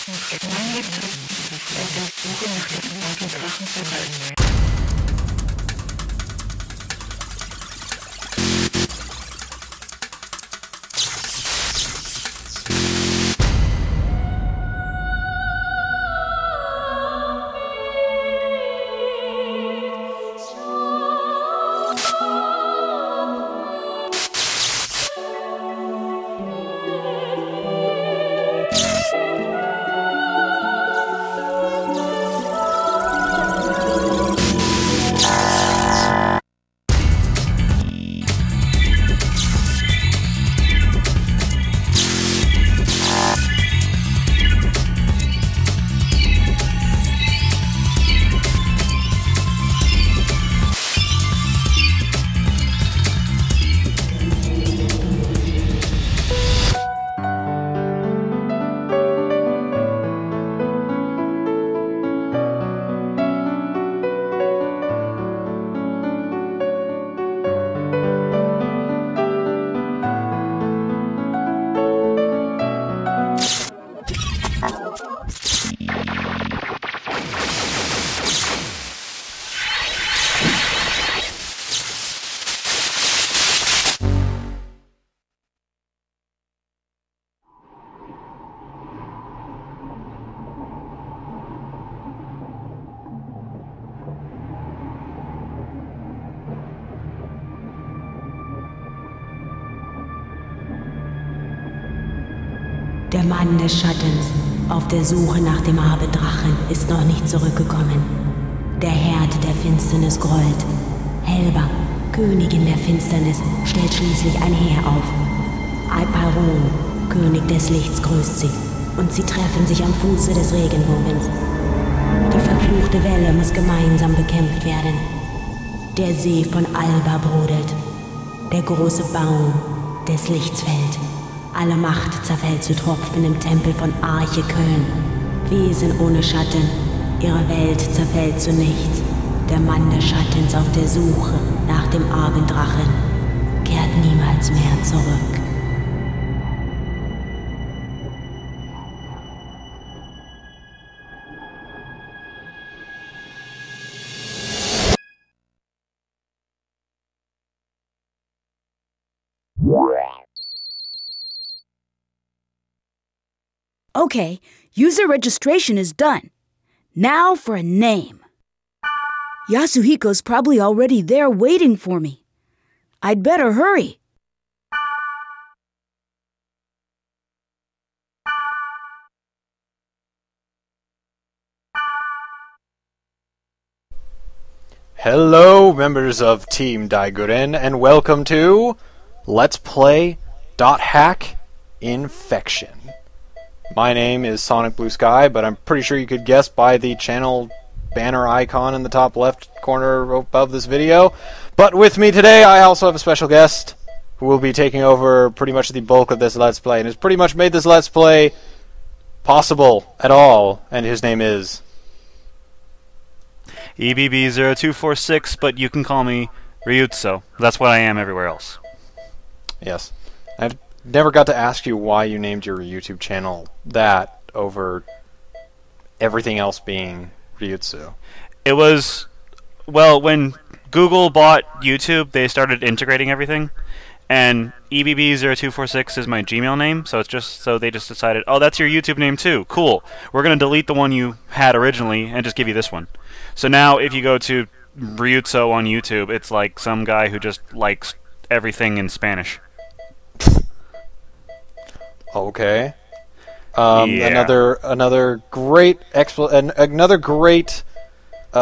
Mein Lebtag auf der Suche nach dem alten Drachen vergeuden. Der Mann des Schattens, auf der Suche nach dem Abendrachen, ist noch nicht zurückgekommen. Der Herd der Finsternis grollt. Helba, Königin der Finsternis, stellt schließlich ein Heer auf. Alparon, König des Lichts, grüßt sie, und sie treffen sich am Fuße des Regenbogens. Die verfluchte Welle muss gemeinsam bekämpft werden. Der See von Alba brodelt. Der große Baum des Lichts fällt. Alle Macht zerfällt zu Tropfen im Tempel von Arche Köln. Wesen ohne Schatten, ihre Welt zerfällt zu nichts. Der Mann des Schattens auf der Suche nach dem Abenddrachen kehrt niemals mehr zurück. Okay, user registration is done. Now for a name. Yasuhiko's probably already there waiting for me. I'd better hurry. Hello, members of Team Daiguren, and welcome to Let's Play .hack Infection. My name is SonicBlueSky, but I'm pretty sure you could guess by the channel banner icon in the top left corner above this video. But with me today, I also have a special guest who will be taking over pretty much the bulk of this Let's Play, and has pretty much made this Let's Play possible at all, and his name is... EBB0246, but you can call me Ryutso. That's what I am everywhere else. Yes. I never got to ask you why you named your YouTube channel that over everything else being Ryutsu. It was... well, when Google bought YouTube, they started integrating everything, and EBB0246 is my Gmail name, so it's just so they just decided, oh, that's your YouTube name too. Cool. We're going to delete the one you had originally and just give you this one. So now if you go to Ryutso on YouTube, it's like some guy who just likes everything in Spanish. Okay. Yeah. Another great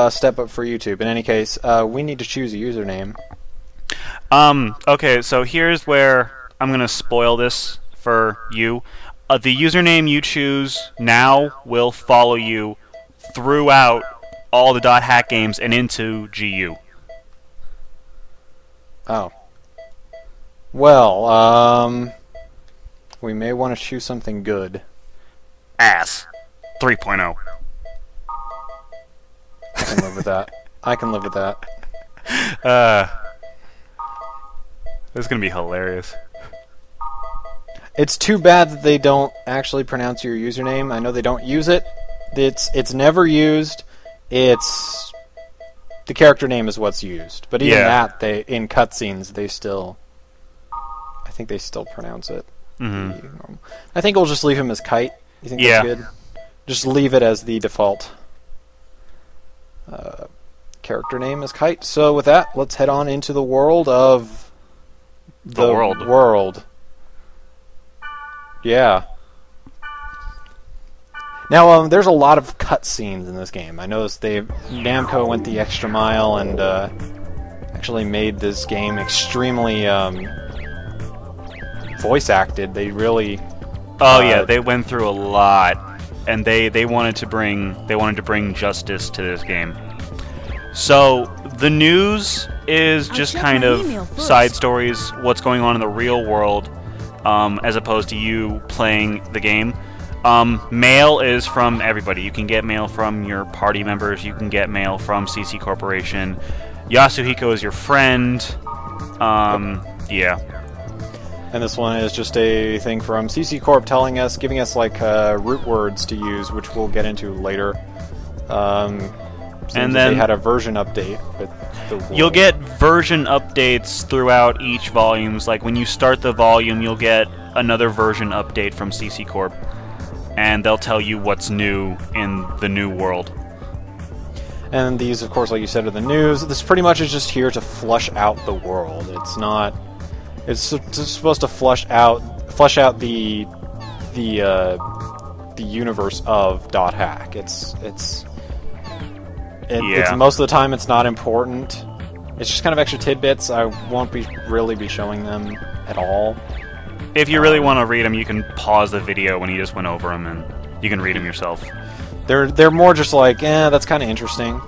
step up for YouTube. In any case, we need to choose a username. Okay, so here's where I'm gonna spoil this for you. The username you choose now will follow you throughout all the .hack games and into GU. Oh. Well, we may want to choose something good. Ass 3.0. I can live with that. I can live with that. This is gonna be hilarious. It's too bad that they don't actually pronounce your username. I know they don't use it. It's never used. It's the character name is what's used. But even that, they in cutscenes, I think they still pronounce it. Mm-hmm. I think we'll just leave him as Kite. You think that's good? Just leave it as the default character name as Kite. So with that, let's head on into the world of the world. Yeah. Now, there's a lot of cutscenes in this game. I noticed Namco went the extra mile and actually made this game extremely voice acted. They really. Oh yeah, they went through a lot, and they wanted to bring justice to this game. So the news is just kind of side stories, what's going on in the real world, as opposed to you playing the game. Mail is from everybody. You can get mail from your party members. You can get mail from CC Corporation. Yasuhiko is your friend. Yeah. And this one is just a thing from CC Corp giving us like root words to use, which we'll get into later. And then they had a version update with the world. You'll get version updates throughout each volumes. Like when you start the volume, you'll get another version update from CC Corp, and they'll tell you what's new in the new world. And these, of course, like you said, are the news. This pretty much is just here to flush out the world. It's not. It's supposed to flush out the universe of .hack. It's most of the time it's not important. It's just kind of extra tidbits. I won't really be showing them at all. If you really want to read them, you can pause the video when you just went over them, and you can read them yourself. They're more just like, that's kind of interesting.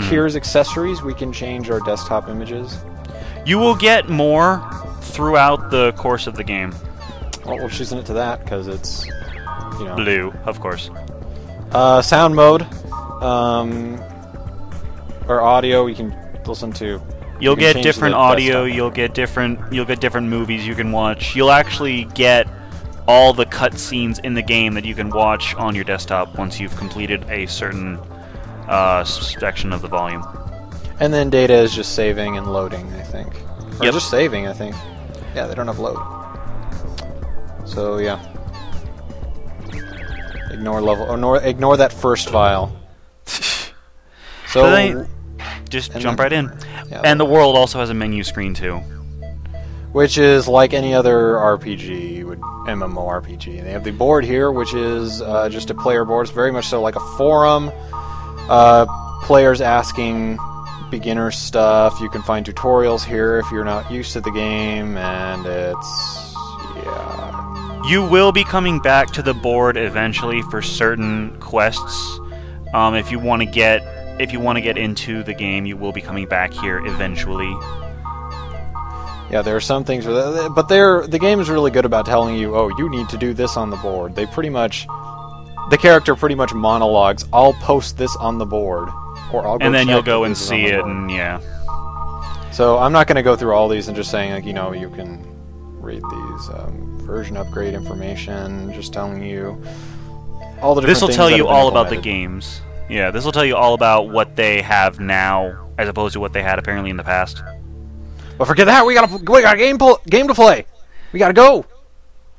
Here's accessories. We can change our desktop images. You will get more throughout the course of the game. Well, we're choosing it to that because it's, blue, of course. Sound mode, or audio. You can listen to. You'll get different audio. You'll get different movies you can watch. You'll actually get all the cutscenes in the game that you can watch on your desktop once you've completed a certain section of the volume. And then data is just saving and loading, I think. Or just saving, I think. Yeah, they don't have load. So yeah. Ignore that first file. So just jump right in. Yeah, and the world also has a menu screen too. Which is like any other RPG, MMORPG. They have the board here, which is just a player board. It's very much so like a forum. Players asking beginner stuff. You can find tutorials here if you're not used to the game, and you will be coming back to the board eventually for certain quests. If you want to get into the game, you will be coming back here eventually. Yeah, there are some things, but the game is really good about telling you, oh, you need to do this on the board. The character pretty much monologues, I'll post this on the board. Or I'll go and then you'll go and see it, and So I'm not going to go through all these and just saying, like, you can read these version upgrade information, just telling you all the different things. This will tell you all about the games. Yeah, this will tell you all about what they have now, as opposed to what they had apparently in the past. But forget that, we got a game to play. We gotta go.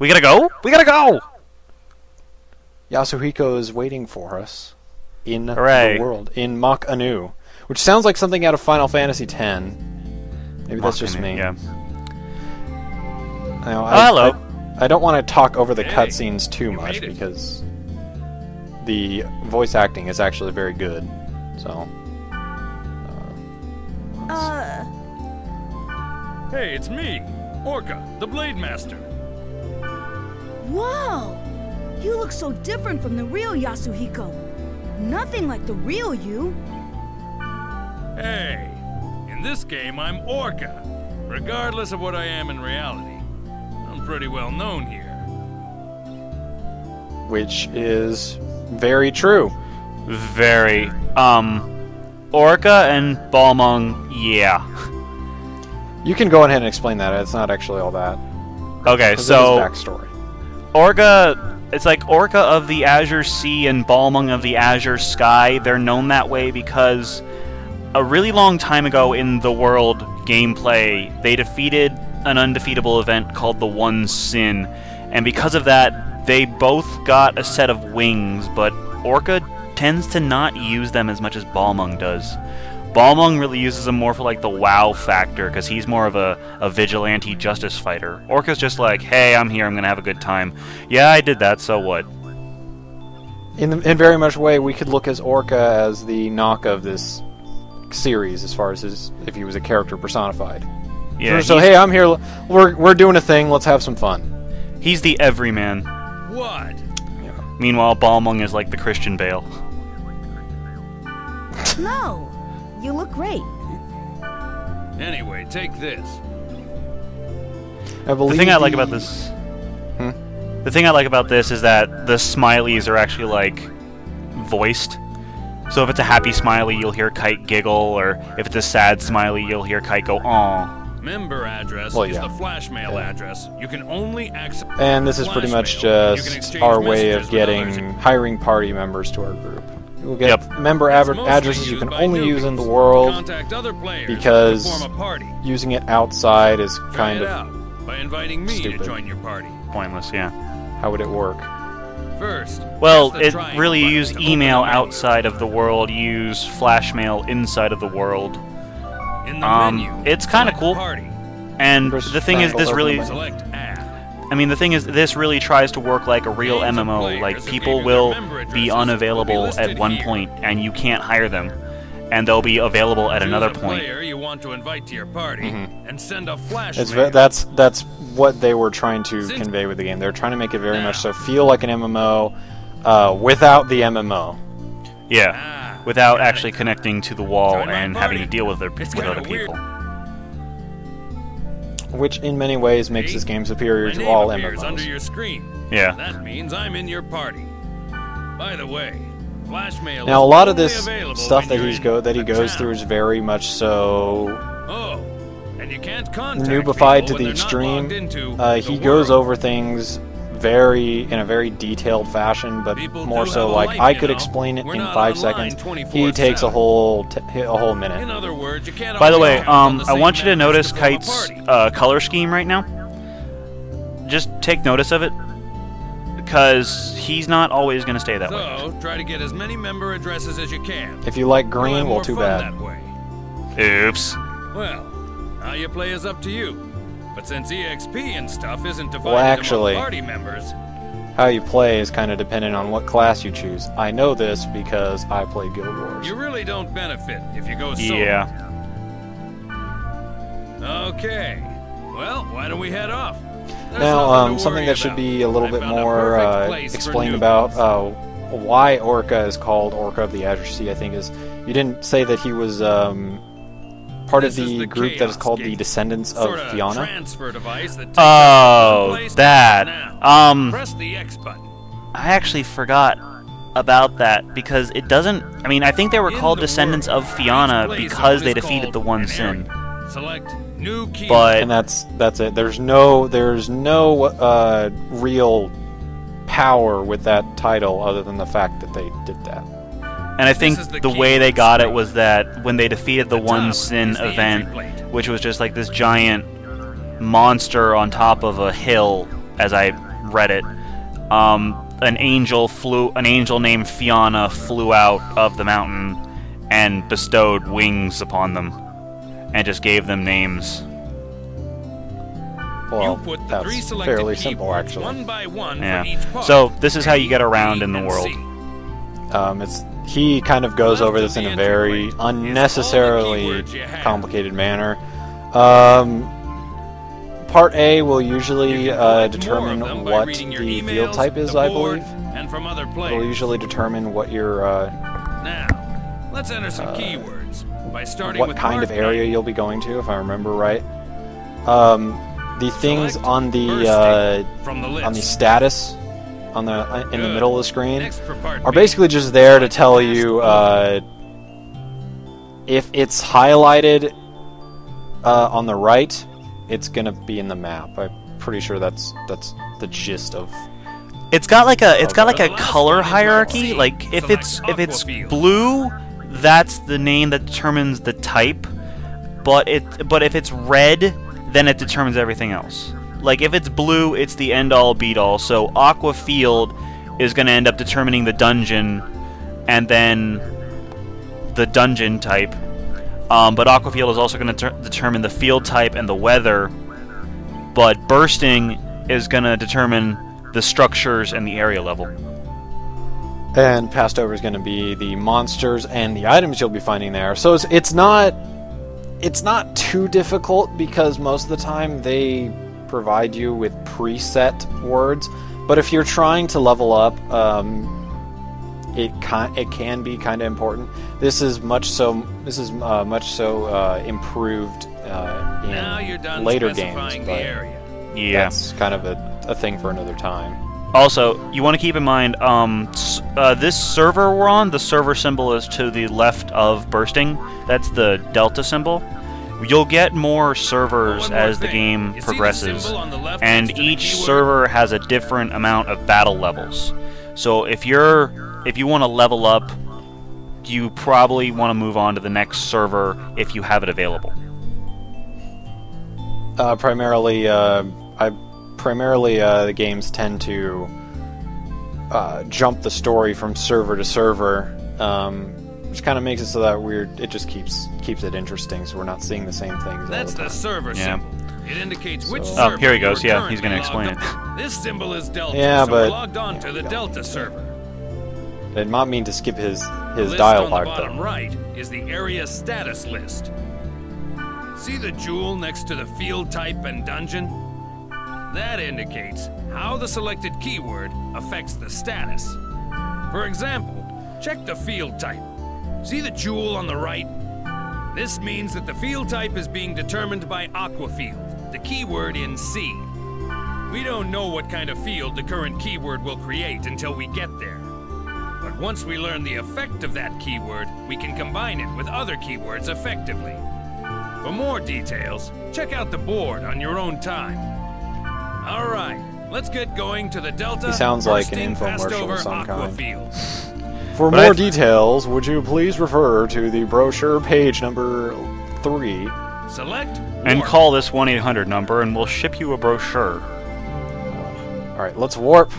We gotta go? We gotta go! Yasuhiko is waiting for us. In the world, in Mach Anu, which sounds like something out of Final Fantasy X. Maybe that's just me. Yeah. Hello. I don't want to talk over the cutscenes too much because the voice acting is actually very good. So. Hey, it's me, Orca, the Blade Master. Whoa! You look so different from the real Yasuhiko. Nothing like the real you. Hey, in this game I'm Orca, regardless of what I am in reality. I'm pretty well known here. Which is very true. Very. Orca and Balmung, yeah. You can go ahead and explain that. It's not actually all that. Okay, so backstory. Orca, it's like Orca of the Azure Sea and Balmung of the Azure Sky. They're known that way because a really long time ago in the world gameplay, they defeated an undefeatable event called the One Sin, and because of that, they both got a set of wings, but Orca tends to not use them as much as Balmung does. Balmung really uses them more for like the wow factor, because he's more of a vigilante justice fighter. Orca's just like, hey, I'm here, I'm gonna have a good time. Yeah, I did that, so what? In very much way, we could look as Orca as the knock of this series, as far as if he was a character personified. Yeah. So hey, I'm here. We're doing a thing. Let's have some fun. He's the everyman. What? Yeah. Meanwhile, Balmung is like the Christian Bale. No, you look great. Anyway, take this. I believe The thing I like about this... Hmm? The thing I like about this is that the smileys are actually, like, voiced. So if it's a happy smiley, you'll hear Kite giggle, or if it's a sad smiley, you'll hear Kite go, aww. Member address Well, is yeah. the flash mail address. You can only access. And this is pretty much mail. You can just exchange our way of messages with others. getting hiring party members to our group. We'll get Yep. member It's mostly addresses you used can by only use in the newbies. world. Contact other players because to form a party. Using it outside is Try kind it of out by inviting me stupid. to join your party. Pointless, yeah. how would it work? First, Well, press the it triangle really button use to open email the menu. outside of the world, use flash mail inside of the world. In the menu, It's kinda select cool. Party. And Press the thing is, triangle, this open really... the menu. Select add. I mean, the thing is, this really tries to work like a real Names of MMO. players Like, that people gave you their will member be addresses will unavailable be at listed one here. point, and you can't hire them. And they'll be available at Choose another a point. player you want to invite to your party and send a flash It's mail. that's what they were trying to Since- convey with the game. They're trying to make it very much so feel like an MMO without the MMO. Yeah, Ah, without got it. actually connecting to the wall Join my and having to party. deal with It's other kinda weird. people. Which in many ways makes See? this game superior My to name all appears under MMOs. your screen. Yeah. That means I'm in your party. By the way, flash mail Now a is lot of only this available stuff when that you're he in goes a through is town. very much so Oh, and you can't contact noobified to people when the they're not logged extreme. into He the goes world. over things in a very detailed fashion, but People more do so have a like life, I you could know. explain it We're in not 5 online seconds. 24/7. He takes a whole minute. In other words, you can't By the always way, count on the I same want you to members notice form a Kite's party. color scheme right now. Just take notice of it, because he's not always going to stay that way. So, try to get as many member addresses as you can. If you like You'll have green, well, more too fun bad. that way. Oops. Well, how you play is up to you. But since EXP and stuff isn't divided actually- among party members, How you play is kind of dependent on what class you choose. I know this because I play Guild Wars. you really don't benefit if you go solo. Yeah. Okay. Well, why don't we head off? There's Now, nothing to something worry that should about. be a little I bit found a more perfect place for explained newbies. about why Orca is called Orca of the Azure Sea, I think, is you didn't say that he was part of This is the the group that is Chaos called the Gate. Descendants of Sorta Fiona. transfer device that takes Oh, us from one place to that. now. Press the X button. I actually forgot about that, because it doesn't... I mean, I think they were In called the Descendants world, of Fiona each play because zone they is defeated called the One an Sin. area. Select new key. But... And that's it. There's no real power with that title other than the fact that they did that. And I think is the the key way to they the got it screen. was that when they defeated the At the One top Sin is the event, entry plate. which was just like this giant monster on top of a hill, as I read it, an angel named Fiona flew out of the mountain and bestowed wings upon them, and just gave them names. Well, You put the three that's selected fairly simple, keywords actually. one by one Yeah. for each part. So this is how you get A, around B, in the and world. C. He kind of goes Left over of this the in a entry very plate is all the unnecessarily keywords you have. complicated manner. Part A will usually You can collect determine more of them by what reading your the emails, field type is, the I board, believe. and from other It'll players. usually determine what your Now, let's enter some keywords by starting what with kind of part A. area you'll be going to, if I remember right. The things Select on the first from the list. status in the Good. middle of the screen Next for part are B. basically just there to tell you if it's highlighted on the right, it's gonna be in the map. I'm pretty sure that's the gist of It's got like a color hierarchy. Like if it's blue, that's the name that determines the type. But if it's red, then it determines everything else. Like if it's blue, it's the end all be all. So Aqua Field is going to end up determining the dungeon, and then the dungeon type. But Aqua Field is also going to determine the field type and the weather. But Bursting is going to determine the structures and the area level. And passed over is going to be the monsters and the items you'll be finding there. So it's not too difficult because most of the time they provide you with preset words. But if you're trying to level up, it can be kind of important. This is much so improved in later games, but yeah, that's kind of a thing for another time. Also, you want to keep in mind, this server we're on, the server symbol is to the left of Bursting. That's the delta symbol. You'll get more servers as the game progresses, and each server has a different amount of battle levels. So if you want to level up, you probably want to move on to the next server if you have it available. Primarily, the games tend to jump the story from server to server, which kind of makes it so that it just keeps it interesting, so we're not seeing the same things. That's the server symbol. It indicates which Oh, server here he goes. you Yeah, are he's going to currently explain logged on. This symbol is Delta, Yeah, so but we're logged on to the Delta server. I did not mean to skip his List dialogue, on the bottom though. right is the area status list. See the jewel next to the field type and dungeon? That indicates how the selected keyword affects the status. For example, check the field type. See the jewel on the right? This means that the field type is being determined by Aqua Field, the keyword in C. We don't know what kind of field the current keyword will create until we get there. But once we learn the effect of that keyword, we can combine it with other keywords effectively. For more details, check out the board on your own time. All right, let's get going to the Delta. He sounds like an Bursting infomercial of some Aqua kind. Field. For more details, would you please refer to the brochure page number 3? Select And warp. call this 1-800 number, and we'll ship you a brochure. Alright, let's warp.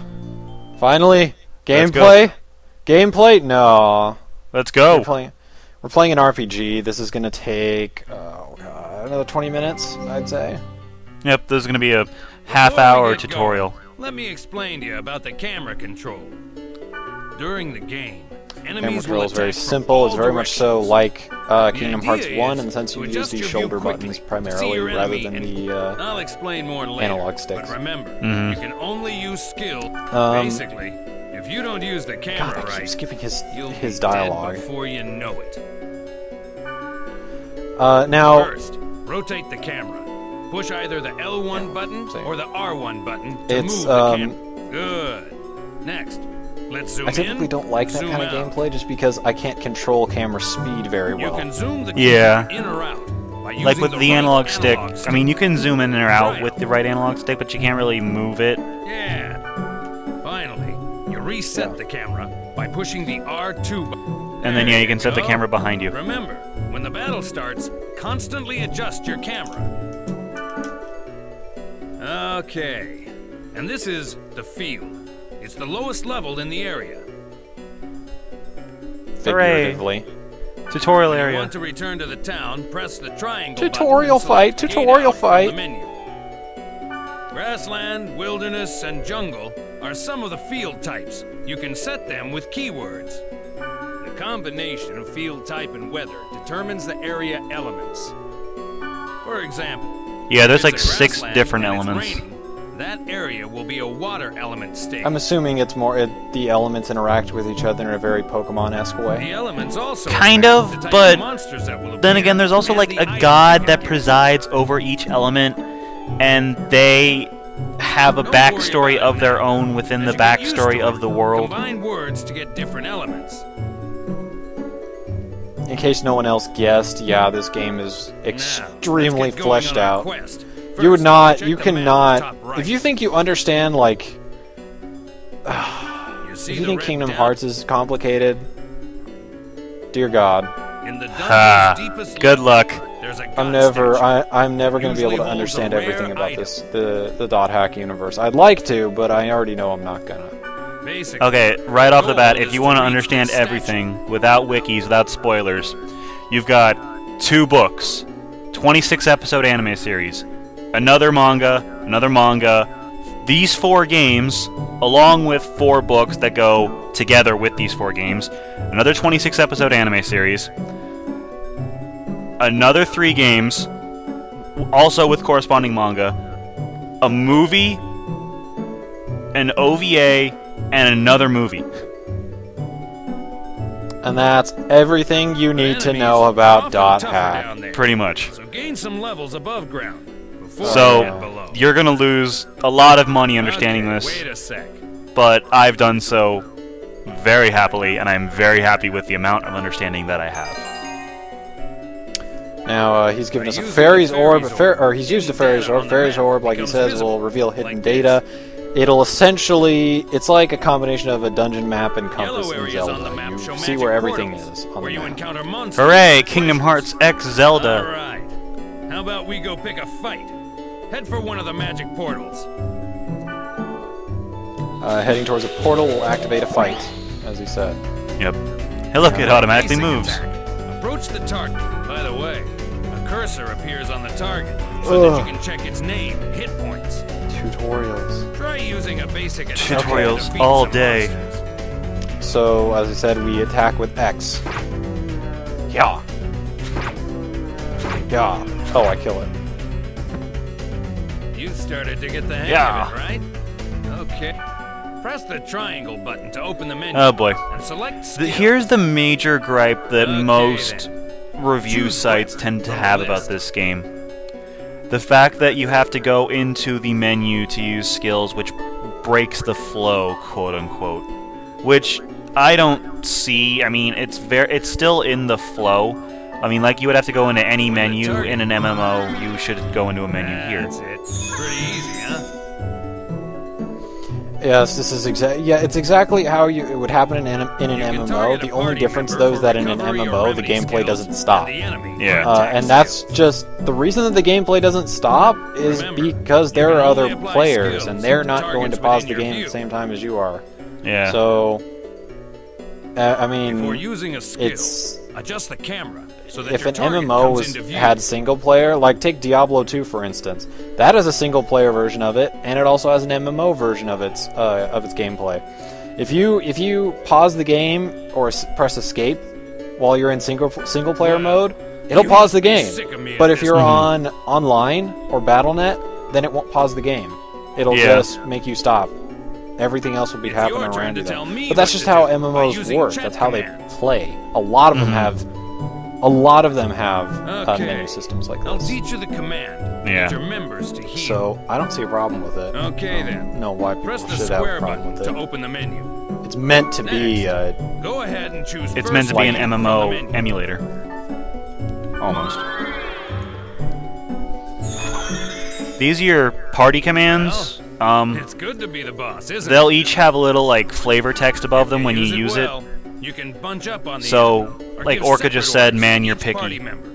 Finally, Let's go. gameplay? Gameplay? No. Let's go. We're playing an RPG. This is going to take another 20 minutes, I'd say. Yep, this is going to be a Before we half-hour get tutorial. going, let me explain to you about the camera control. During the game, Camera enemies control will is very attack from simple. It's all very much so directions. like Kingdom Hearts idea 1 is in the sense you to use adjust the your shoulder view buttons quickly to see primarily your rather enemy than and the I'll explain more later. analog sticks. But remember, Mhm. you can only use skill. Basically, if you don't use the God, camera I keep right, skipping his you'll dialogue. be dead before you know it. Now, First, rotate the camera. Push either the L1 button Same. or the R1 button to It's, move the camera. Good. Next, let's zoom I typically in, don't like that zoom kind of out. gameplay just because I can't control camera speed very You well. can zoom the Yeah. camera in or out by Like using with the right analog stick. analog I mean, you can zoom in or out Right. with the right analog stick, but you can't really move it. Yeah. Finally, you reset Yeah. the camera by pushing the R2 button. And then, yeah, you can set the go. camera behind you. Remember, when the battle starts, constantly adjust your camera. Okay. And this is the field. It's the lowest level in the area. Figuratively. Tutorial If you area. want to return to the town, press the triangle Tutorial button and select fight, Gate tutorial Out from fight. the menu. Grassland, wilderness, and jungle are some of the field types. You can set them with keywords. The combination of field type and weather determines the area elements. For example, Yeah, there's if like it's a 6 grassland different and it's elements. raining, that area will be a water element state. I'm assuming it's more the elements interact with each other in a very Pokemon-esque way. The elements also Kind affect of, the type but monsters that will Then appear again, there's also and like the a items god you that can presides over each element, and they have a Don't worry backstory about of it their now. own within As the you get used to backstory it, of the world. Combine words to get different elements. In case no one else guessed, yeah, this game is Now, extremely let's get going fleshed on our out. quest. You would First, not, check you the map cannot, top right. if you think you understand, like, see If you the think red Kingdom dot? Hearts is complicated, dear God, In the Ha! dungeon's deepest Good luck. there's a I'm god statue. I'm never going to be able to Usually holds a understand rare everything about item. the dot hack universe. I'd like to, but I already know I'm not gonna. Basically, Okay, right off the bat, goal if is you want to reach understand the statue. everything without wikis, without spoilers, you've got 2 books, 26-episode anime series, another manga, these 4 games, along with 4 books that go together with these 4 games, another 26-episode anime series, another 3 games, also with corresponding manga, a movie, an OVA, and another movie. And that's everything you need to know about dot hack. Pretty much. So gain some levels above ground before you So, get below. you're gonna lose a lot of money understanding Okay, this, Wait a sec. but I've done so very happily, and I'm very happy with the amount of understanding that I have. Now he's given us a using fairy's the orb, fairy's or he's used a fairy's data orb. on the Fairy's map orb, like he becomes says, visible, will reveal hidden like data. It'll essentially, it's like a combination of a dungeon map and Yellow compass and areas on the Zelda. map show You see magic where everything portals, is on where the you map. encounter monsters. Hooray! Kingdom Hearts X Zelda! Alright. How about we go pick a fight? Head for one of the magic portals. Heading towards a portal will activate a fight, as he said. Yep. Hey look, it automatically Basic moves. attack. Approach the target. By the way, a cursor appears on the target so that you can check its name and hit points. Tutorials. Try using a basic attack to Tutorials defeat all some day. monsters. So, as I said, we attack with X. Yeah. Yeah. Oh, I kill it. You started to get the hang Yeah. of it, right? Okay. Press the triangle button to open the menu. Oh boy. And select skill. Here's the major gripe that Okay, most then. review Choose sites weapon tend to from have the about list. this game. The fact that you have to go into the menu to use skills, which breaks the flow, quote unquote. Which I don't see. I mean, it's still in the flow. I mean, like you would have to go into any menu in an MMO. You should go into a menu here. That's it. Pretty easy, huh? Yes, this is it's exactly how it would happen in an You can MMO. target The a only party difference, member though, is for that in an recovery or MMO, the remedy gameplay skills, doesn't stop. and the enemy for Yeah. attack And that's skills. just the reason that the gameplay doesn't stop is Remember, because there you are can other only apply players, skills and they're to not going to targets pause the within your game at view. the same time as you are. Yeah. So, I Before mean, using a skill, it's adjust the camera so that if your an target MMO comes into view. had single player, like take Diablo 2 for instance, that is a single player version of it, and it also has an MMO version of its gameplay. If you pause the game or press escape while you're in single player mode, it'll You pause the must be game. sick of me at But if this you're point. on online or BattleNet, then it won't pause the game. It'll Yeah. just make you stop. Everything else will be It's happening your turn around to you. tell me But that's what just to how do by MMOs using work. chat That's how they commands. play. A lot of them have Okay. menu systems like I'll this. teach you the command. Yeah. Get your members to heal. So I don't see a problem with it. Okay then. No, why people Press the should have a square problem button with to it. open the menu. It's meant to be. Go ahead and choose. It's first meant to be an weapon from the MMO menu. emulator. Almost. These are your party commands. It's good to be the boss, isn't They'll it? each have a little like flavor text above them when you use it. well, you can bunch up on the So, enemy, or like give Orca separate just said, orders man, to you're each picky. party member.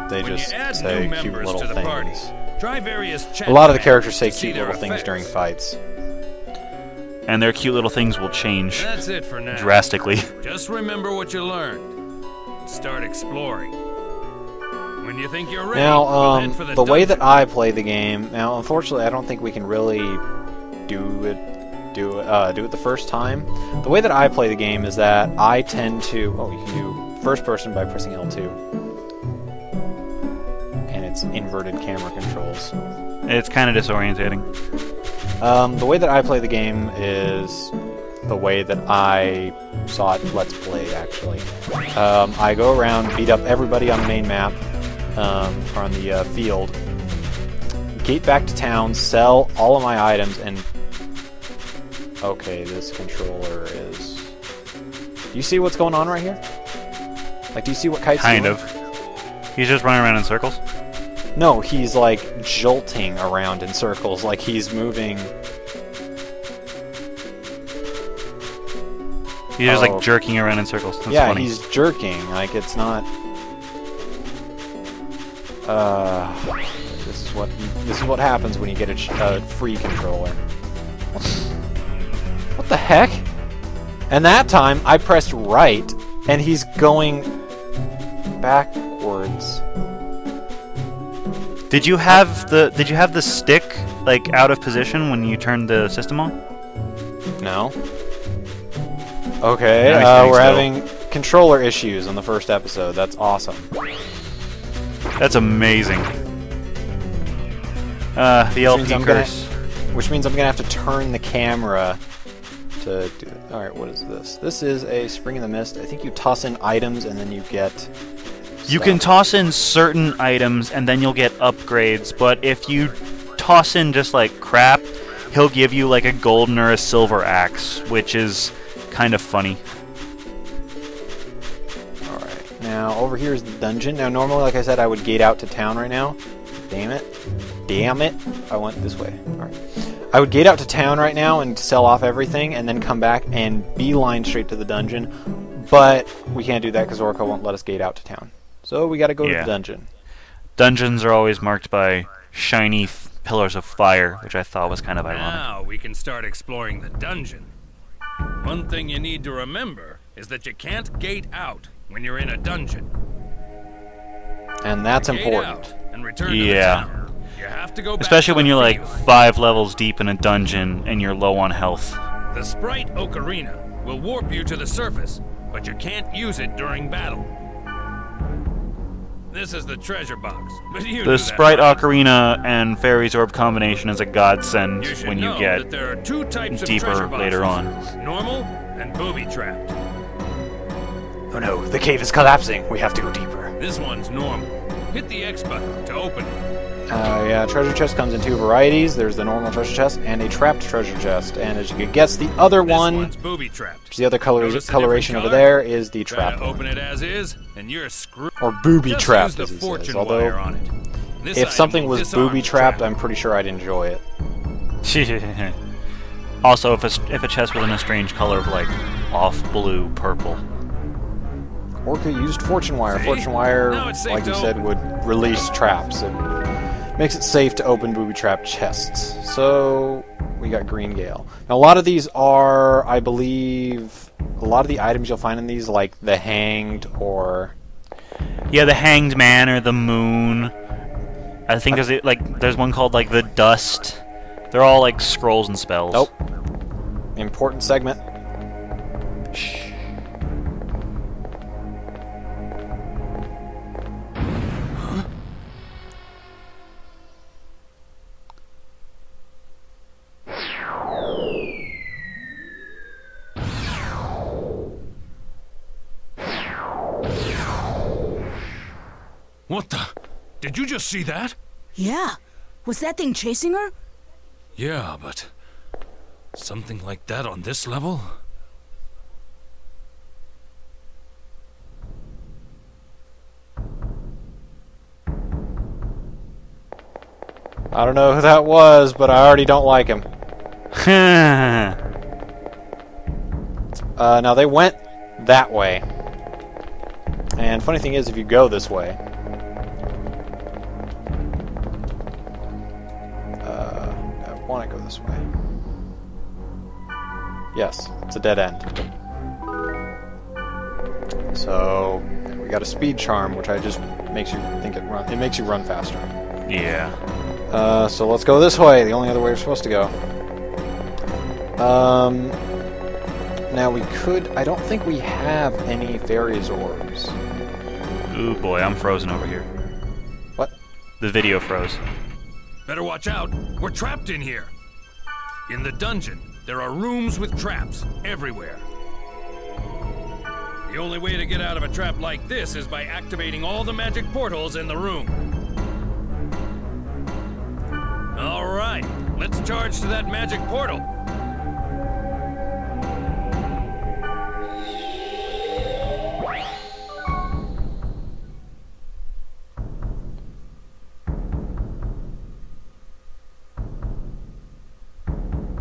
They When just you add say new cute members little to the party, things. try various chat A lot of the commands characters say to see cute their little things effects. during fights. And their cute little things will change That's it for now. drastically. Just remember what you learned. And start exploring. When you think you're ready, Now, we'll head for the way dungeon. that I play the game. Now, unfortunately, I don't think we can really do it the first time. The way that I play the game is that I tend to. You can do first person by pressing L2, and it's inverted camera controls. It's kind of disorientating. The way that I play the game is the way that I saw it Let's Play, actually. I go around, beat up everybody on the main map, or on the field, gate back to town, sell all of my items, and... Okay, this controller is... Do you see what's going on right here? Like, do you see what Kite's Kind doing? of. He's just running around in circles. No, he's like jolting around in circles, like he's moving. He's just like jerking around in circles. That's yeah, funny. he's jerking. Like it's not. This is what happens when you get a free controller. What the heck? And that time I pressed right, and he's going backwards. Did you have the stick like out of position when you turned the system on? No. Okay, Nice, we're so. having controller issues on the first episode. That's awesome. That's amazing. The LP curse. Which means I'm gonna have to turn the camera to do it. Alright, what is this? This is a Spring in the Mist. I think you toss in items and then you get You stuff. can toss in certain items and then you'll get upgrades, but if you toss in just like crap, he'll give you like a golden or a silver axe, which is kind of funny. Alright, now over here is the dungeon. Now normally, like I said, I would gate out to town right now. Damn it. Damn it. I went this way. Alright. I would gate out to town right now and sell off everything and then come back and beeline straight to the dungeon. But we can't do that because Orca won't let us gate out to town. So we gotta go to the dungeon. Dungeons are always marked by shiny pillars of fire, which I thought was kind of ironic. Now we can start exploring the dungeon. One thing you need to remember is that you can't gate out when you're in a dungeon. And that's Gate important. out and return to the town. You have to go back Especially to when the you're like field. 5 levels deep in a dungeon and you're low on health. The sprite ocarina will warp you to the surface, but you can't use it during battle. This is the treasure box, but you knew The that, Sprite right? Ocarina and Fairy's Orb combination is a godsend You should when you know get that there are two types of deeper treasure boxes, later on. normal and booby-trapped. Oh no, the cave is collapsing. We have to go deeper. This one's normal. Hit the X button to open it. Yeah, treasure chest comes in 2 varieties. There's the normal treasure chest and a trapped treasure chest. And as you can guess, the other This one, one's booby-trapped. the other Notice the coloration different over color? there, is the Try trapped to one. open it as is, and you're screwed. Or booby Just trapped, use as the he says. fortune Although, wire on it. This if item something will was disarm booby the trapped, trap. I'm pretty sure I'd enjoy it. Also, if a chest was in a strange color of like off blue, purple. Orca used fortune wire. See? Fortune wire, Now it's safe like you to said, open. would release traps. It makes it safe to open booby trap chests. So we got Green Gale. Now a lot of these are, I believe, a lot of the items you'll find in these, like the Hanged or Yeah, the Hanged Man or the Moon. I think there's one called like the Dust. They're all like scrolls and spells. nope. Important segment. What the? Did you just see that? Yeah. Was that thing chasing her? Yeah, but something like that on this level? I don't know who that was, but I already don't like him. Now they went that way. And funny thing is, if you go this way, I want to go this way. Yes, it's a dead end. So we got a speed charm, which just makes you think it makes you run faster. Yeah. So let's go this way. The only other way we're supposed to go. Now we could. I don't think we have any fairies orbs. Ooh boy, I'm frozen over here. What? The video froze. Better watch out. We're trapped in here. In the dungeon, there are rooms with traps everywhere. The only way to get out of a trap like this is by activating all the magic portals in the room. All right, let's charge to that magic portal.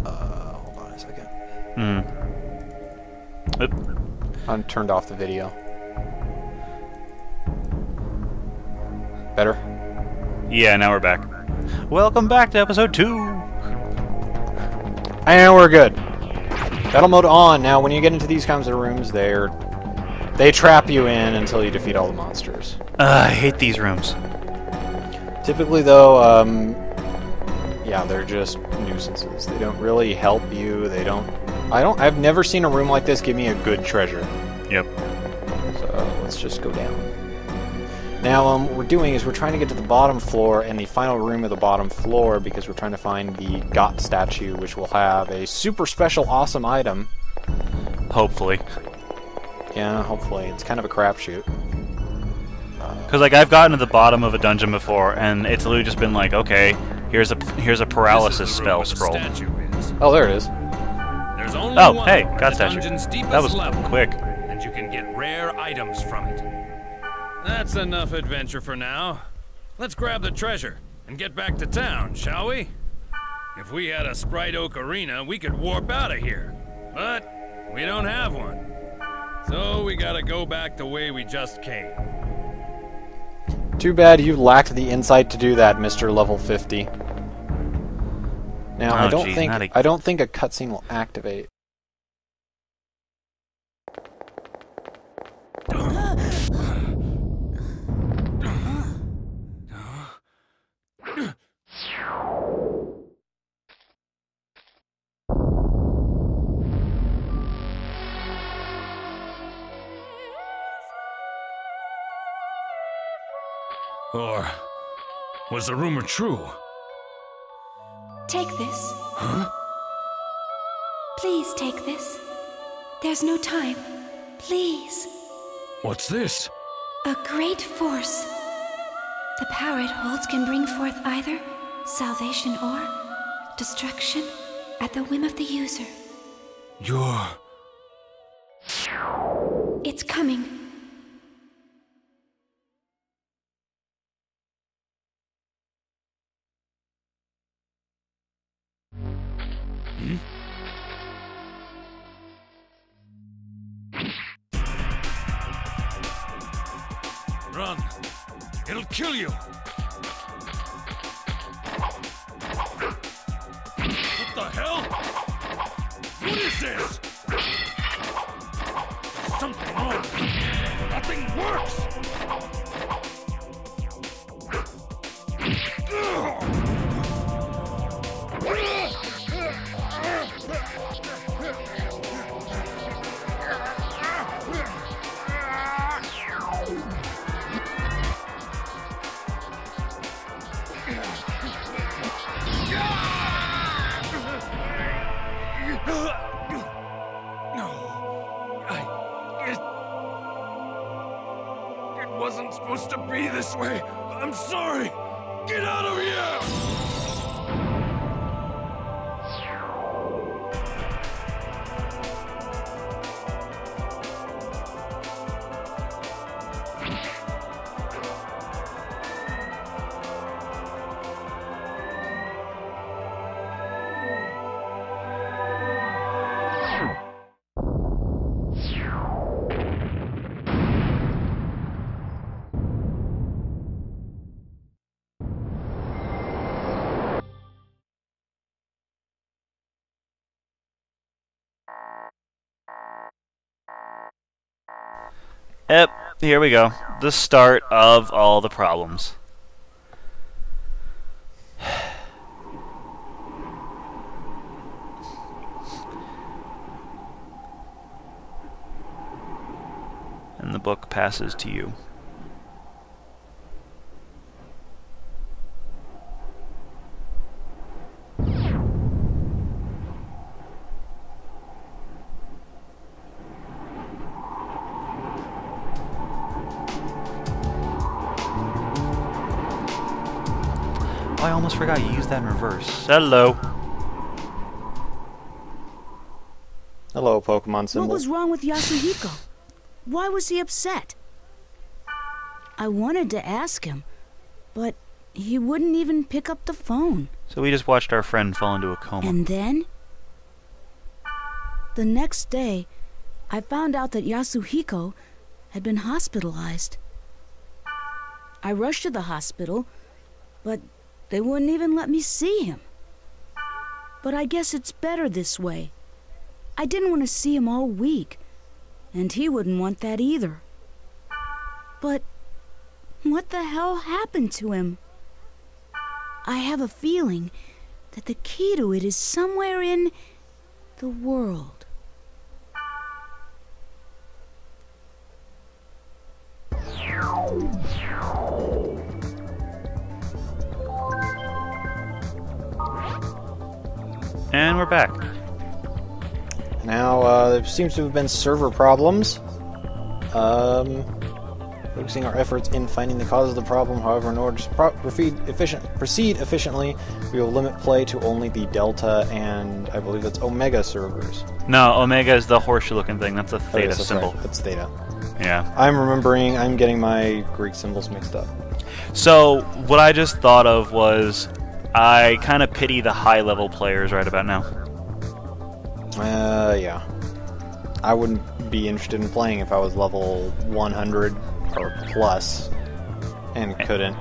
Hold on a second. Oop. I turned off the video. Better? Yeah, now we're back. Welcome back to episode 2! And we're good. Battle mode on. Now, when you get into these kinds of rooms, they trap you in until you defeat all the monsters. I hate these rooms. Typically, though, yeah, they're just nuisances. They don't really help you. I've never seen a room like this give me a good treasure. Yep. So, let's just go down. Now, what we're doing is we're trying to get to the bottom floor and the final room of the bottom floor because we're trying to find the Got statue, which will have a super special awesome item. Hopefully. Yeah, hopefully. It's kind of a crapshoot. Because like I've gotten to the bottom of a dungeon before, and it's literally just been like, okay, here's a paralysis spell scroll. Oh, there it is. There's only Oh, one hey, at got the statue. dungeon's deepest That was level, quick. and you can get rare items from it. That's enough adventure for now. Let's grab the treasure and get back to town, shall we? If we had a Sprite Oak arena, we could warp out of here. But we don't have one. So we gotta go back the way we just came. Too bad you lacked the insight to do that, Mr. Level 50. Now, Oh, I don't geez, think a cutscene will activate. Or was the rumor true? Take this. Huh? Please take this. There's no time. Please. What's this? A great force. The power it holds can bring forth either salvation or destruction at the whim of the user. You're... It's coming. Run. It'll kill you. What the hell? What is this? There's something wrong. Nothing works. It wasn't supposed to be this way. I'm sorry. Get out of here! Yep, here we go. The start of all the problems. And the book passes to you. I almost forgot you used that in reverse. Hello. Hello, Pokemon symbol. What was wrong with Yasuhiko? Why was he upset? I wanted to ask him, but he wouldn't even pick up the phone. So we just watched our friend fall into a coma. And then? The next day, I found out that Yasuhiko had been hospitalized. I rushed to the hospital, but they wouldn't even let me see him. But I guess it's better this way. I didn't want to see him all week, and he wouldn't want that either. But what the hell happened to him? I have a feeling that the key to it is somewhere in the world. And we're back. Now, there seems to have been server problems. Focusing our efforts in finding the cause of the problem. However, in order to proceed efficiently, we will limit play to only the Delta and I believe that's Omega servers. No, Omega is the horseshoe-looking thing. That's a theta yes, that's symbol. Right. That's theta. Yeah. I'm getting my Greek symbols mixed up. So, what I just thought of was, I kind of pity the high-level players right about now. Yeah. I wouldn't be interested in playing if I was level 100 or plus, and couldn't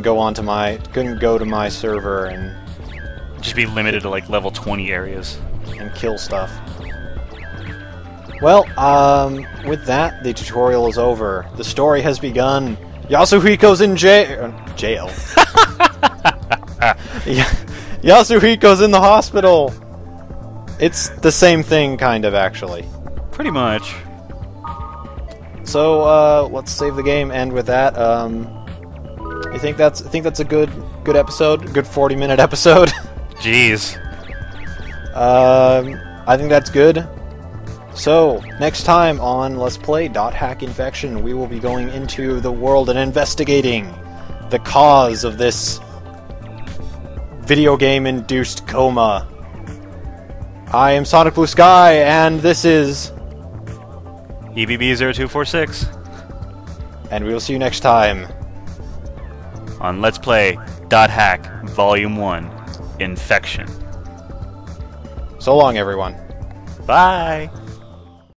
go to my server and Just be limited to like level 20 areas. And kill stuff. Well, with that, the tutorial is over. The story has begun. Yasuhiko's in jail. Yasuhiko's in the hospital. It's the same thing, kind of, actually. Pretty much. So, let's save the game, and with that, I think that's a good episode, good 40-minute episode. Jeez. I think that's good. So, next time on Let's Play .hack Infection, we will be going into the world and investigating the cause of this video game-induced coma. I am SonicBlueSky, and this is EBB0246. And we will see you next time On Let's Play .hack Volume 1 Infection. So long, everyone. Bye!